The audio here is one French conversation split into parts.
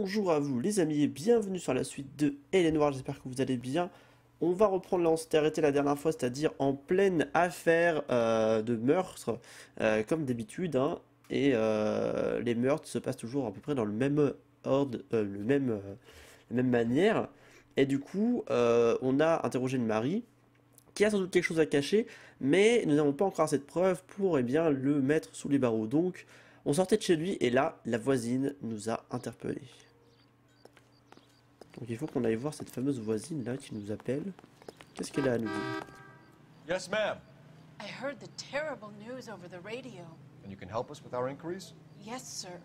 Bonjour à vous les amis et bienvenue sur la suite de NOIRE, j'espère que vous allez bien. On va reprendre là où on s'était arrêté la dernière fois, c'est-à-dire en pleine affaire de meurtre, comme d'habitude, hein, et les meurtres se passent toujours à peu près dans le même ordre, la même manière. Et du coup, on a interrogé une Marie qui a sans doute quelque chose à cacher, mais nous n'avons pas encore assez de preuves pour bien, le mettre sous les barreaux. Donc, on sortait de chez lui et là, la voisine nous a interpellés. Donc il faut qu'on aille voir cette fameuse voisine là qui nous appelle. Qu'est-ce qu'elle a à nous dire? Yes, ma'am. I heard the terrible news over the radio. And you can help us with our inquiries? Yes, sir.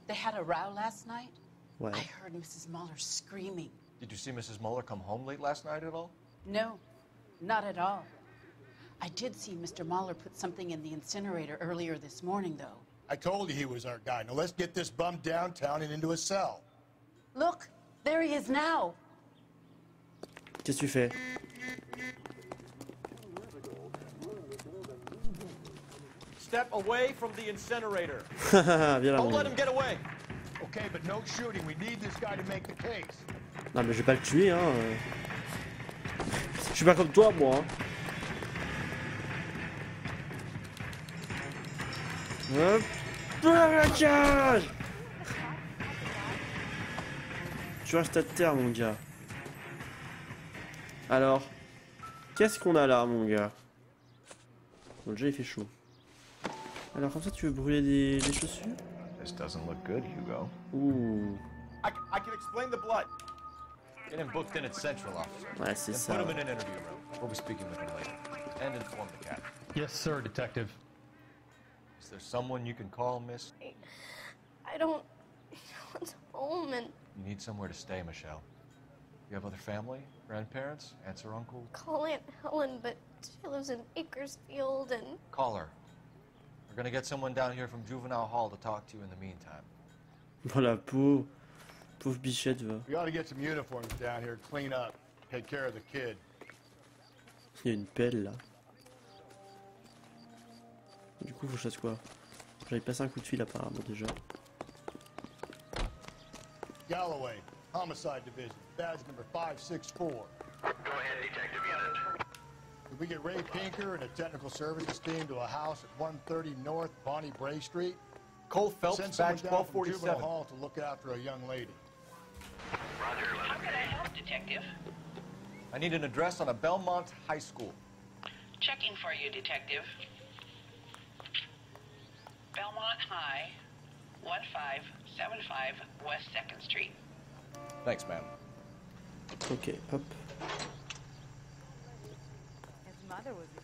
They had a row last night. Ouais. I heard Mrs. Muller screaming. Did you see Mrs. Muller come home late last night at all? No, not at all. I did see Mr. Muller put something in the incinerator earlier this morning, though. I told you he was our guy. Now let's get this bum downtown and into a cell. Look, there he is now. Qu'est-ce que tu fais? Step away from the incinerator. Viens là, Don't mon let gars. him get away. Okay, but no shooting. We need this guy to make the case. Non mais je vais pas le tuer hein. Je suis pas comme toi moi. Hop. La cage. Tu restes à terre mon gars. Alors, qu'est-ce qu'on a là mon gars? Bon déjà il fait chaud. Alors comme ça tu veux brûler des chaussures? This doesn't look good, Hugo. Ouh. I can explain the blood. Get him booked in at Central, officer. Ouais c'est And ça. put him in an interview room. We'll be speaking with him later. And inform the cat. Yes, sir, detective. Is there someone you can call, miss? I don't want home and You need somewhere to stay, Michelle. You have other family? Grandparents? Aunts or uncles? call Aunt Helen, but she lives in Bakersfield and Call her. We're gonna get someone down here from Juvenile Hall to talk to you in the meantime. Voilà, pauvre bichette va. We ought to get some uniforms down here, clean up, take care of the kid. Il y a une pelle là. Du coup, faut que je fasse quoi? J'avais passé un coup de fil apparemment déjà. Galloway, Homicide Division, badge number 564. Go ahead, Detective Unit. Did we get Ray Pinker and a technical services team to a house at 130 North Bonnie Bray Street? Cole Phelps, Send someone badge down from Juvenile 1247. Hall to look after a young lady. Roger, How can I help, Detective? I need an address on a Belmont High School. Checking for you, Detective. Belmont High, 1575 West 2nd Street. Thanks, ma'am. Ok, hop.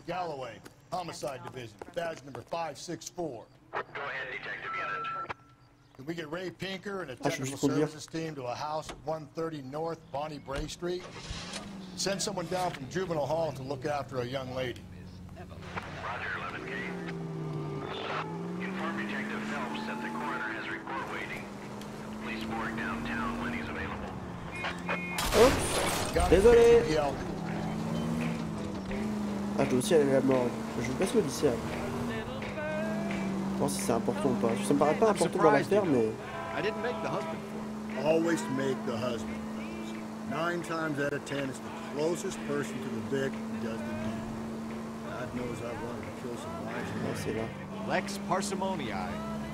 Galloway, Homicide Division, badge number 564. go ahead, Detective Unit. Did we get Ray Pinker and a Ah, je peux technical juste conduire. services team to a house at 130 North Bonnie Bray Street? Send someone down from Juvenile Hall to look after a young lady. Roger, 11K. Inform Detective Phelps that the coroner has report waiting. Police morgue downtown when he's available. Oups. Got Désolé. it. Yeah. Ah, je dois aussi aller à la morgue. Je vais passer au lycée. Je pense si c'est important ou pas. Ça me paraît pas important dans l'affaire, mais. I didn't make the husband. Always make the husband. 9 times out of 10, it's the closest person to the vic who does the deed. God knows I've wanted to kill some Ah, wives. c'est là. Lex parsimoniae.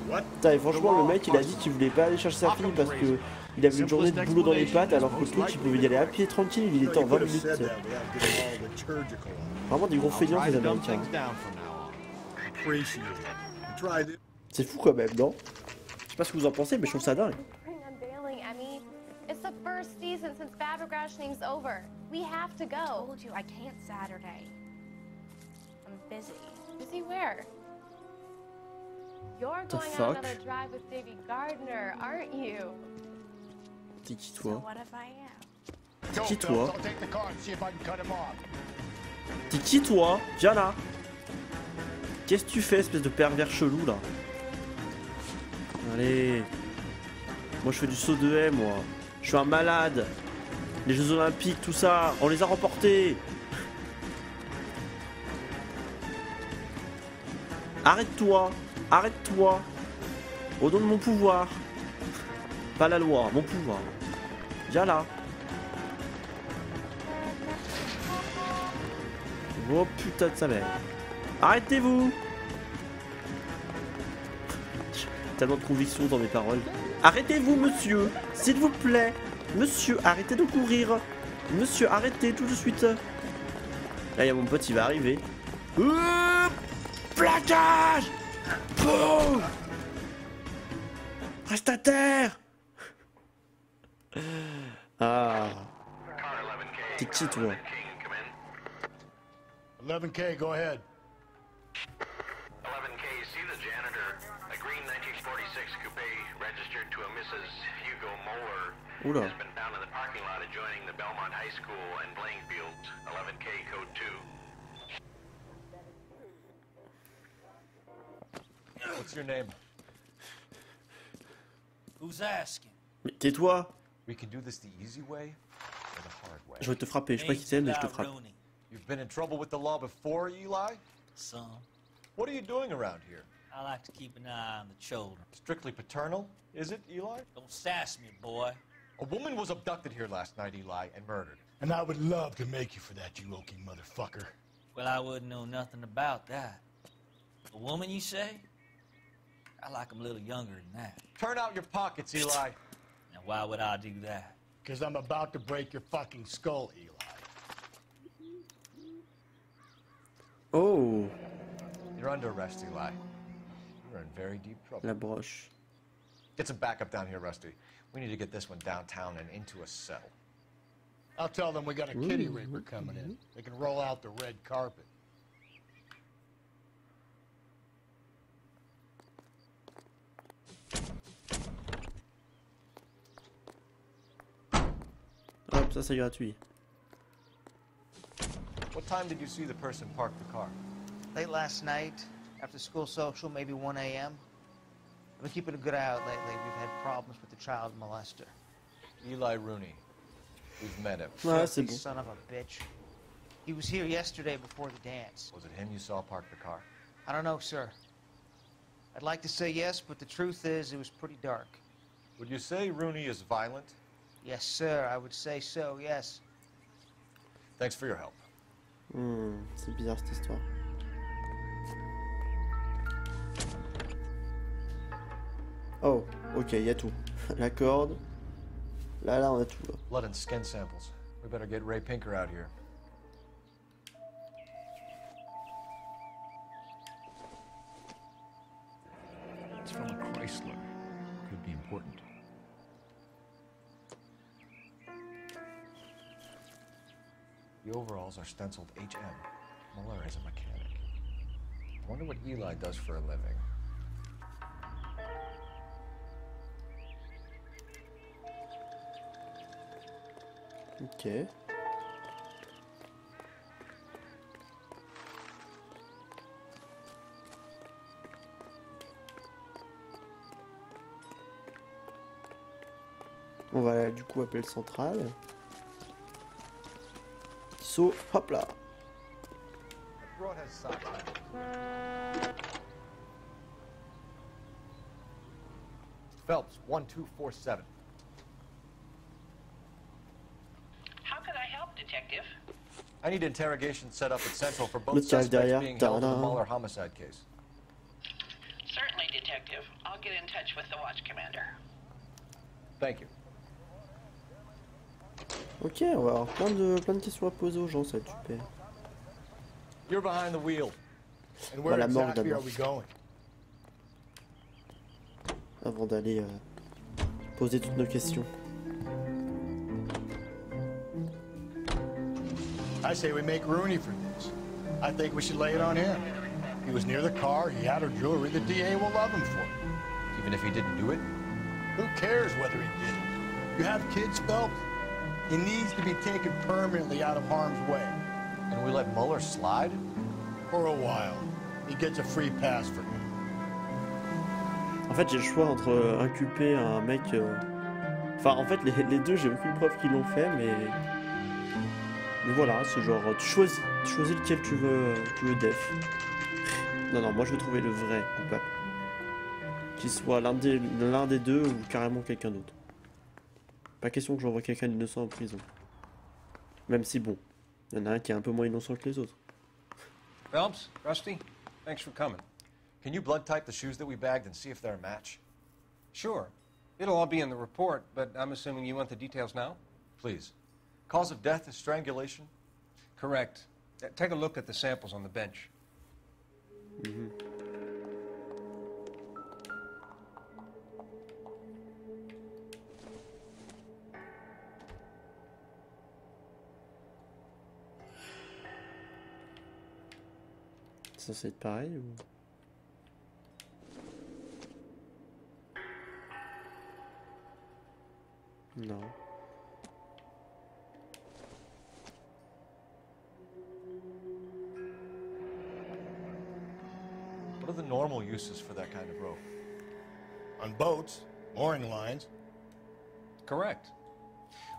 What? Putain, et franchement, le mec il a dit qu'il voulait pas aller chercher sa fille parce que il avait une journée de boulot dans les pattes alors que l'autre il pouvait y aller à pied tranquille, il était en 20 minutes. said that without getting all liturgical on it. Vraiment des gros feignants ces américains. down from now on. Appreciate it. Try this. C'est fou quand même, non? Je sais pas ce que vous en pensez, mais je trouve ça dingue. Spring unveiling, Emmy. It's the first season since fabric rationing's over. We have to go. I told you I can't Saturday. I'm busy. Busy where? You're The going on fuck? another drive with Davy Gardner, aren't you? T'es qui So toi? what if I am? Go, Qui Phelps, toi? I'll take the car and see if I can cut him off. T'es qui toi? Viens là. Qu'est-ce que tu fais, espèce de pervers chelou là? Allez. Moi je fais du saut de haie moi. Je suis un malade. Les Jeux Olympiques, tout ça, on les a remportés. Arrête-toi. Arrête-toi. Au nom de mon pouvoir. Pas la loi, mon pouvoir. Viens là. Oh putain de sa mère. Arrêtez-vous. Tellement de conviction dans mes paroles. Arrêtez-vous, monsieur. S'il vous plaît. Monsieur, arrêtez de courir. Monsieur, arrêtez tout de suite. Là, il y a mon pote, il va arriver. Plaquage. Oh, reste à terre. Ah. T'es qui, toi? 11K, go ahead. 11K, see the janitor. A green 1946 coupe registered to a Mrs. Hugo Moeller Oula. has been found in the parking lot adjoining the Belmont High School and playing fields. 11K, code 2. What's your name? Who's asking? Mais tais-toi. We can do this the easy way or the hard way. Je vais te frapper. Je sais pas qui c'est, mais je te frappe. You've been in trouble with the law before, Eli? Some. What are you doing around here? I like to keep an eye on the children. Strictly paternal, is it, Eli? Don't sass me, boy. A woman was abducted here last night, Eli, and murdered. And I would love to make you for that, you oaking motherfucker. Well, I wouldn't know nothing about that. A woman, you say? I like 'em a little younger than that. Turn out your pockets, Eli. Now, why would I do that? Because I'm about to break your fucking skull, Eli. Oh, You're under arrest, Eli. You're in very deep trouble. la broche. Get some backup down here, Rusty. We need to get this one downtown and into a cell. I'll tell them we got a kitty raper coming in. They can roll out the red carpet. Hop, ça c'est gratuit. What time did you see the person park the car? Late last night, after school social, maybe 1 a.m. I've been keeping a good eye out lately. We've had problems with the child molester. Eli Rooney. We've met him. Ouais, c'est Filthy bon. son of a bitch. He was here yesterday before the dance. Was it him you saw park the car? I don't know, sir. I'd like to say yes, but the truth is it was pretty dark. Would you say Rooney is violent? Yes, sir, I would say so, yes. Thanks for your help. C'est bizarre cette histoire. Oh, ok, il y a tout. La corde. Là, on a tout. Là. Blood and skin samples. We better get Ray Pinker out here. It's from a Chrysler. Could be important. The overalls are stenciled HM. Muller is a mechanic. I wonder what Eli does for a living. Ok. On va du coup appeler le central. Saut, hop là. Phelps, 1247. How can I help, Detective? I need interrogation set up at Central for Le both tirage suspects derrière. being held in the Ta-da. Muller homicide case. Certainly, Detective. I'll get in touch with the watch commander. Thank you. Ok, on va avoir plein de questions à poser aux gens, ça va être super. You're behind the wheel. And where Voilà, mort exactly are d'abord. we going? Avant d'aller poser toutes nos questions. I say we make Rooney for this. I think we should lay it on him. He was near the car, he had her jewelry, the DA will love him for it. Even if he didn't do it? Who cares whether he did it? You have kids, Phelps? He needs to be taken permanently out of harm's way. And we let Muller slide? For a while. He gets a free pass for me. En fait, j'ai le choix entre inculper un mec. Enfin, en fait, les deux, j'ai aucune preuve qu'ils l'ont fait, mais voilà, c'est genre, tu choisis lequel tu veux def. Non, moi je veux trouver le vrai coupable. Qu'il soit l'un des deux ou carrément quelqu'un d'autre. Pas question que j'envoie quelqu'un d'innocent en prison. Même si bon, il y en a un qui est un peu moins innocent que les autres. Phelps, Rusty, thanks for coming. Can you blood type the shoes that we bagged and see if they're a match? Sure. It'll all be in the report, but I'm assuming you want the details now? Please. Cause of death is strangulation? Correct. Take a look at the samples on the bench. C'est censé être pareil ou... Non. What are the normal uses for that kind of rope? On boats, mooring lines. Correct.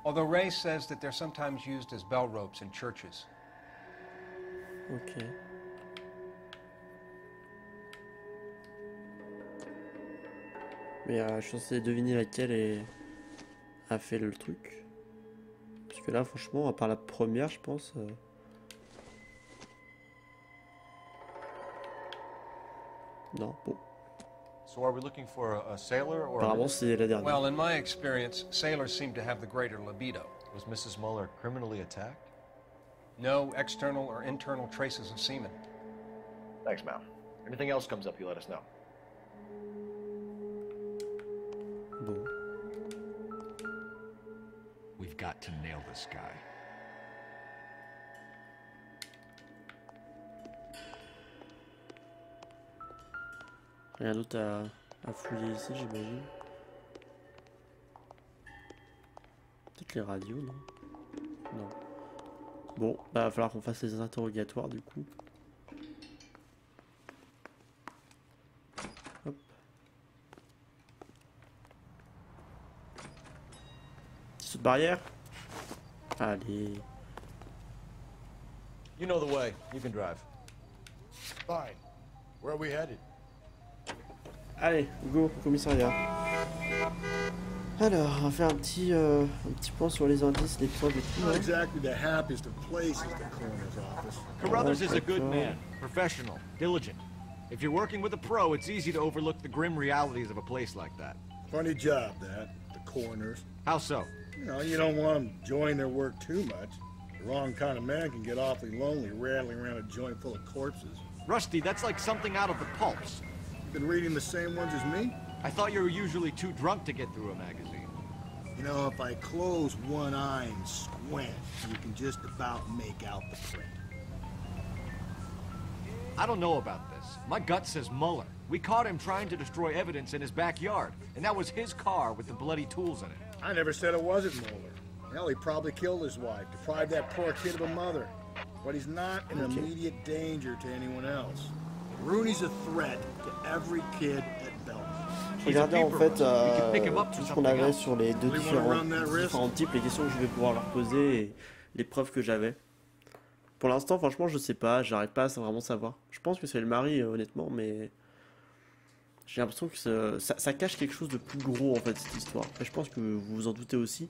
Although Ray says that they're sometimes used as bell ropes in churches. Ok. Mais je suis censé deviner laquelle a fait le truc. Parce que là, franchement, à part la première, je pense... Non, bon. So are we looking for a sailor or... Apparemment, c'est la dernière. Well, in my experience, sailors seem to have the greater libido. Was Mrs. Muller criminally attacked? No external or internal traces of semen. Thanks, Mal. Anything else comes up, you let us know. Bon. We've got to nail this guy. Rien d'autre à fouiller ici, j'imagine. Peut-être les radios, non? Non. Bon, bah va falloir qu'on fasse les interrogatoires du coup. Hop. Saut de barrière. Allez. You know the way. You can drive. Fine. Where are we headed? Allez, go au commissariat. Alors, on va faire un petit point sur les indices, les preuves et tout. Not Hein. exactly the happiest of places, the coroner's office. Carruthers is a good man, professional, diligent. If you're working with a pro, it's easy to overlook the grim realities of a place like that. Funny job, that, the coroner's. How so? You know, you don't want them enjoying their work too much. The wrong kind of man can get awfully lonely rattling around a joint full of corpses. Rusty, that's like something out of the pulps. Been reading the same ones as me? I thought you were usually too drunk to get through a magazine. You know, if I close one eye and squint, you can just about make out the print. I don't know about this. My gut says Muller. We caught him trying to destroy evidence in his backyard, and that was his car with the bloody tools in it. I never said it wasn't Muller. Hell, he probably killed his wife, deprived that poor kid of a mother. But he's not an immediate danger to anyone else. Rooney's a threat to every kid at Belmont. Regardez en fait tout ce qu'on avait sur les deux différents types, les questions que je vais pouvoir leur poser et les preuves que j'avais. Pour l'instant, franchement, je sais pas, j'arrive pas à vraiment savoir. Je pense que c'est le mari, honnêtement, mais j'ai l'impression que ça cache quelque chose de plus gros en fait cette histoire. Et je pense que vous vous en doutez aussi.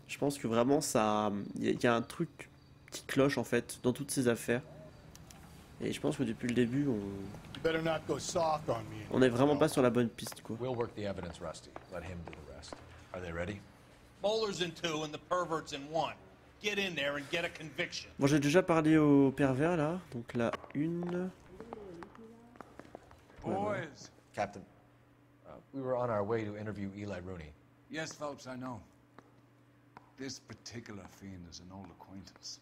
Je pense que vraiment ça, il y a un truc qui cloche en fait dans toutes ces affaires. Et je pense que depuis le début, on est vraiment pas sur la bonne piste, quoi. We'll work the evidence, Rusty. Let him do the rest. Are they ready? Bowler's in 2 and the pervert's in 1. Get in there and get a conviction. Bon, j'ai déjà parlé au pervers là, donc là une. Boys. Captain, we were on our way to interview Eli Rooney. Yes, Phelps, I know. This particular fiend is an old acquaintance.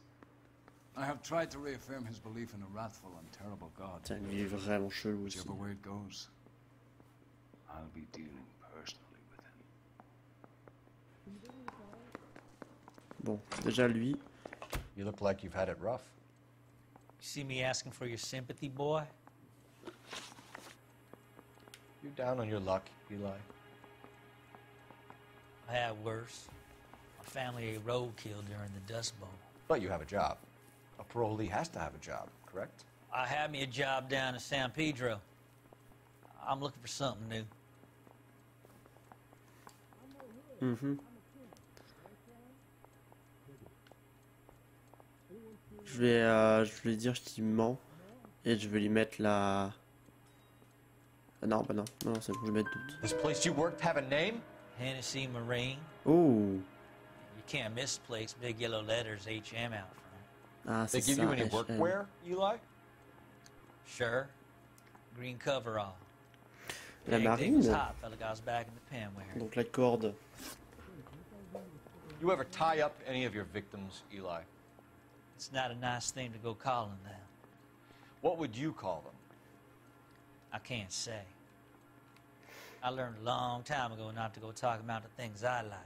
I have tried to reaffirm his belief in a wrathful and terrible God. Tiens, il est vraiment chelou aussi. Whichever way it goes, I'll be dealing personally with him. Bon, déjà lui. You look like you've had it rough. You see me asking for your sympathy, boy? You down on your luck, Eli? I had worse. My family roadkill during the Dust Bowl. But you have a job. A parolee has to have a job, correct? I had me a job down in San Pedro. I'm looking for something new. je vais dire qu'il ment et je vais lui mettre la. Ah non, bah non, non, c'est bon, je vais mettre doute. This place you worked have a name? Hennessy Marine. Oh. You can't miss the place. Big yellow letters HM out front. Ah, They c'est give ça. you any HM. workwear, Eli? Sure. Green coverall. La Dang thing was marine. hot, fella got us back in the pen wearing. Donc la corde. You ever tie up any of your victims, Eli? It's not a nice thing to go calling them. What would you call them? I can't say. I learned a long time ago not to go talking about the things I like.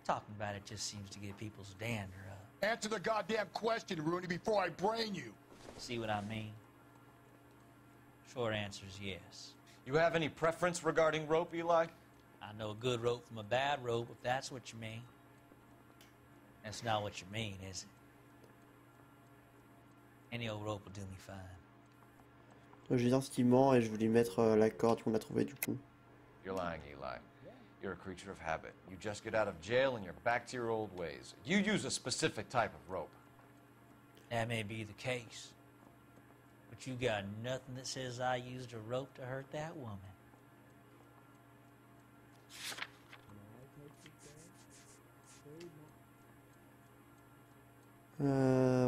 Talking about it just seems to get people's dander up. Answer the goddamn question, Rooney, before I brain you. See what I mean? Short answer is yes. You have any preference regarding rope, Eli? I know a good rope from a bad rope, if that's what you mean. That's not what you mean, is it? Any old rope will do me fine. Je vais dire ce qu'il ment et je vais lui mettre la corde qu'on a trouvée du coup. You're lying, Eli. You're a creature of habit. You just get out of jail and you're back to your old ways. You use a specific type of rope. That may be the case. But you got nothing that says I used a rope to hurt that woman.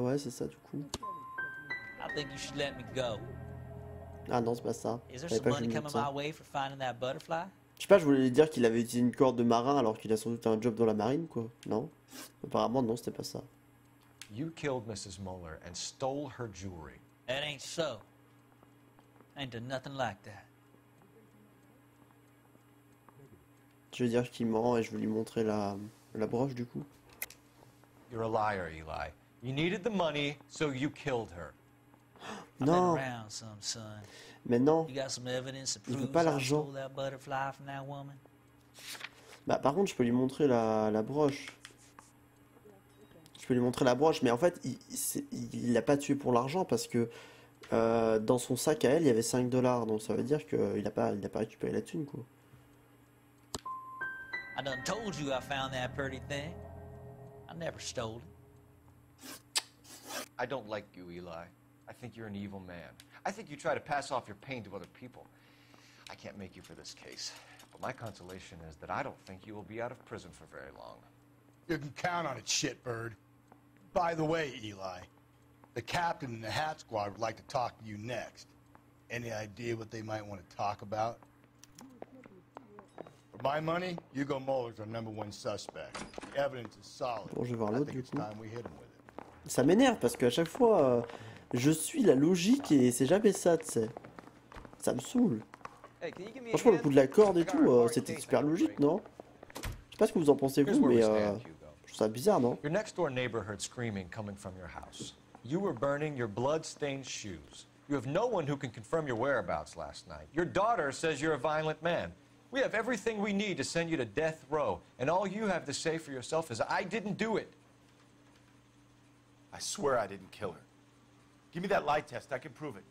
Ouais, c'est ça du coup. I think you should let me go. Ah non, c'est pas ça. Is there Je savais some pas que je money voulais coming mettre ça. my way for finding that butterfly? Je sais pas, je voulais lui dire qu'il avait utilisé une corde de marin alors qu'il a sans doute un job dans la marine, quoi. Non? Apparemment, non, c'était pas ça. You killed Mrs. Muller and stole her jewelry. That ain't so. I ain't done nothing like that. Je vais dire qu'il ment et je vais lui montrer la broche du coup. You're a liar, Eli. You needed the money, so you killed her. I've been Non, around some, son. mais non. You got some evidence to Il veut prove pas I l'argent. stole that butterfly from that woman? Bah par contre, je peux lui montrer la broche. Je peux lui montrer la broche, mais en fait, il l'a pas tué pour l'argent parce que dans son sac à elle, il y avait 5 $. Donc ça veut dire qu'il a pas récupéré la thune, quoi. I done told you I found that pretty thing. I never stole it. I don't like you, Eli. I think you're an evil man. I think you try to pass off your pain to other people. I can't make you for this case, but my consolation is that I don't think you will be out of prison for very long. You can count on it, shitbird. By the way, Eli, the captain and the hat squad would like to talk to you next. Any idea what they might want to talk about? For my money, Hugo Muller's our #1 suspect. The evidence is solid. Bon, je vais voir I l'autre think du it's coup. time we hit him with it. Ça m'énerve parce qu'à chaque fois, je suis la logique et c'est jamais ça, tu sais. Ça me saoule. Franchement, le coup de la corde et tout, c'était super logique, non? Je sais pas ce que vous en pensez Here's vous, where mais we stand, Hugo. je trouve ça bizarre, non? Your next door neighbor heard screaming coming from your house. You were burning your blood-stained shoes. You have no one who can confirm your whereabouts last night. Your daughter says you're a violent man. We have everything we need to send you to death row, and all you have to say for yourself is, I didn't do it. I swear I didn't kill her. Give me that lie test. I can prove it.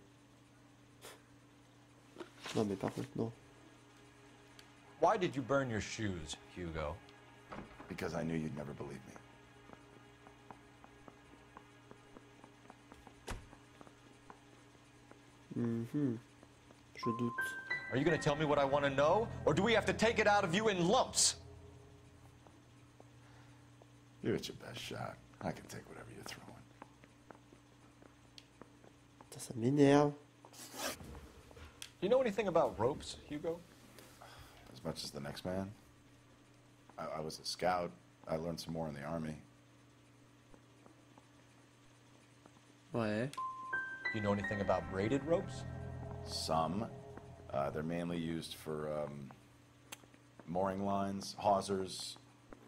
Non, mais par contre, non. Why did you burn your shoes, Hugo? Because I knew you'd never believe me. Je doute. Are you going to tell me what I want to know, or do we have to take it out of you in lumps? Give it your best shot. I can take whatever you're throwing. Putain, ça m'énerve. Do you know anything about ropes, Hugo? As much as the next man. I was a scout. I learned some more in the army. Ouais. Do you know anything about braided ropes? Some. They're mainly used for mooring lines, hawsers,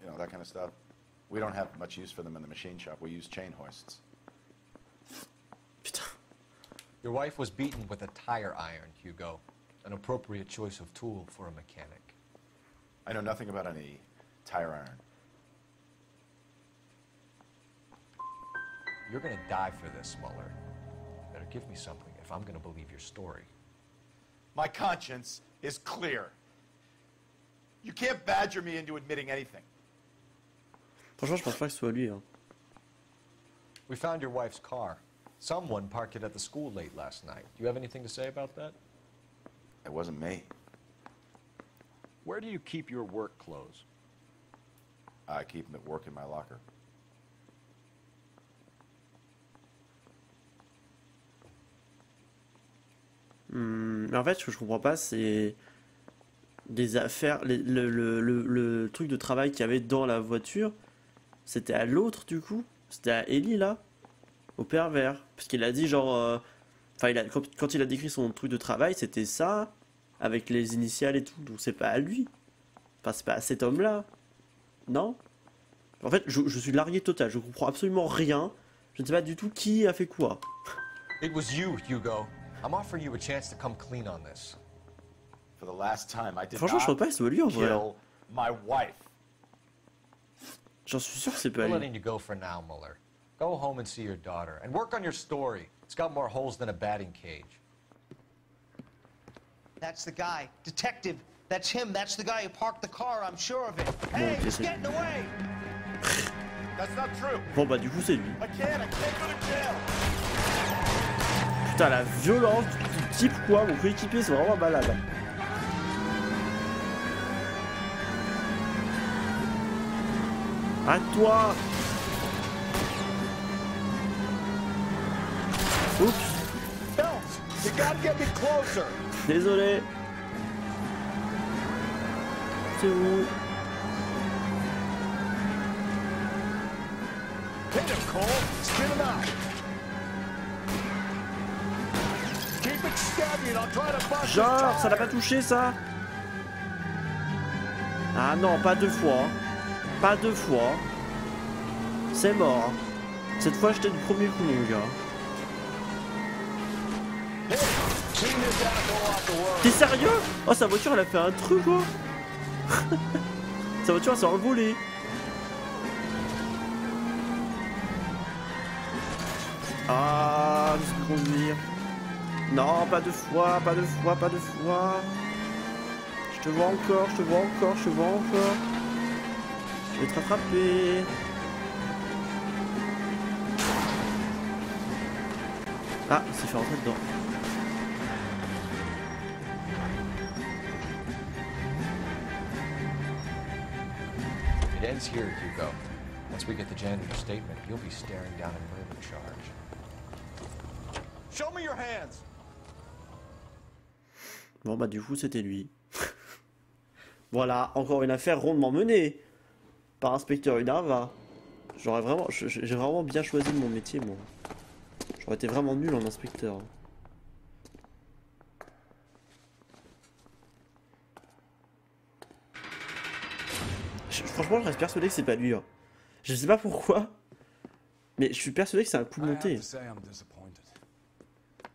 you know, that kind of stuff. We don't have much use for them in the machine shop. We use chain hoists. Putain. Your wife was beaten with a tire iron, Hugo. An appropriate choice of tool for a mechanic. I know nothing about any tire iron. You're going to die for this, Muller. Better give me something if I'm going to believe your story. My conscience is clear. You can't badger me into admitting anything. Franchement, je pense pas que ce soit lui. Hein. We found your wife's car. Someone parked it at the school late last night. Do you have anything to say about that? It wasn't me. Where do you keep your work clothes? I keep them at work in my locker. Mais en fait, ce que je comprends pas, c'est les affaires, le truc de travail qu'il y avait dans la voiture, c'était à l'autre du coup, c'était à Ellie là, au pervers, parce qu'il a dit genre, enfin quand il a décrit son truc de travail, c'était ça, avec les initiales et tout, donc c'est pas à lui, enfin c'est pas à cet homme-là, non? En fait, je suis largué total, je comprends absolument rien, je ne sais pas du tout qui a fait quoi. It was you, Hugo. I'm offering you a chance to come clean on this. For the last time, I did Franchement, je crois pas que c'est lui en vrai. kill my wife. J'en suis sûr que c'est pas We're lui. letting you go for now, Muller. Go home and see your daughter, and work on your story. It's got more holes than a batting cage. That's the guy. Detective. That's him. That's the guy who parked the car. I'm sure of it. Hey, he's getting away. That's not true. Bon bah du coup c'est lui. I can't go to jail. Putain, la violence du type quoi, mon coéquipier c'est vraiment malade. À toi. Oups. You gotta get me closer. Désolé. C'est où? Hit him, Cole. Spin him out. Keep it steady and I'll try to bust Genre, ça l'a pas touché ça? Ah non, pas deux fois. Pas deux fois. C'est mort. Cette fois, j'étais du premier coup, mon gars. T'es sérieux? Oh, sa voiture, elle a fait un truc, quoi. Sa voiture, elle s'est envolée. Ah, je sais conduire. Non, pas deux fois, pas deux fois, pas deux fois. Je te vois encore, je te vois encore, je te vois encore. Je vais te rattraper. Ah, il s'est fait rentrer dedans. It ends here, Hugo. Once we get the janitor's statement, you'll be staring down a murder charge. Show me your hands. Bon bah du coup c'était lui. Voilà, encore une affaire rondement menée par inspecteur Hunerva. J'ai vraiment bien choisi mon métier moi. J'aurais été vraiment nul en inspecteur. Franchement je reste persuadé que c'est pas lui. Hein. Je sais pas pourquoi, mais je suis persuadé que c'est un coup monté.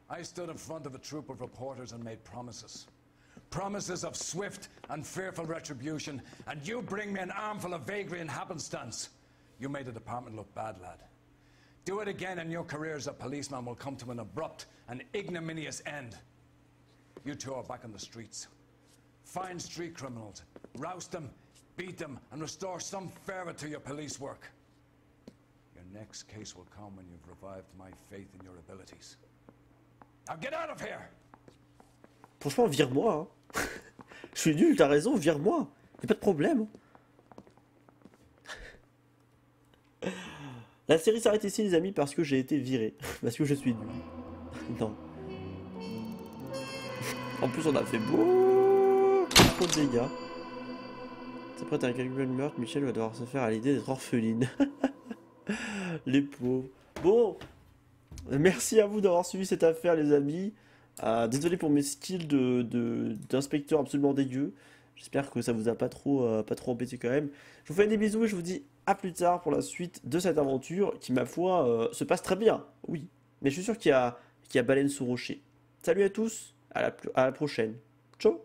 I stood in front of a troop of reporters and made promises. Promises of swift and fearful retribution, and you bring me an armful of vagary and happenstance. You made the department look bad, lad. Do it again and your career as a policeman will come to an abrupt and ignominious end. You two are back on the streets. Find street criminals, roust them, beat them, and restore some fervor to your police work. Your next case will come when you've revived my faith in your abilities. Now get out of here! Franchement, vire-moi. Hein. Je suis nul, t'as raison, vire-moi. Y'a pas de problème. La série s'arrête ici, les amis, parce que j'ai été viré. Parce que je suis nul. Non. En plus, on a fait beaucoup trop de dégâts. C'est prêt à calculer le meurtre, Michel va devoir se faire à l'idée d'être orpheline. Les pauvres. Bon. Merci à vous d'avoir suivi cette affaire, les amis. Désolé pour mes skills d'inspecteur absolument dégueu. J'espère que ça vous a pas trop embêté quand même. Je vous fais des bisous et je vous dis à plus tard pour la suite de cette aventure qui, ma foi, se passe très bien. Oui, mais je suis sûr qu'il y a baleine sous rocher. Salut à tous, à la prochaine. Ciao.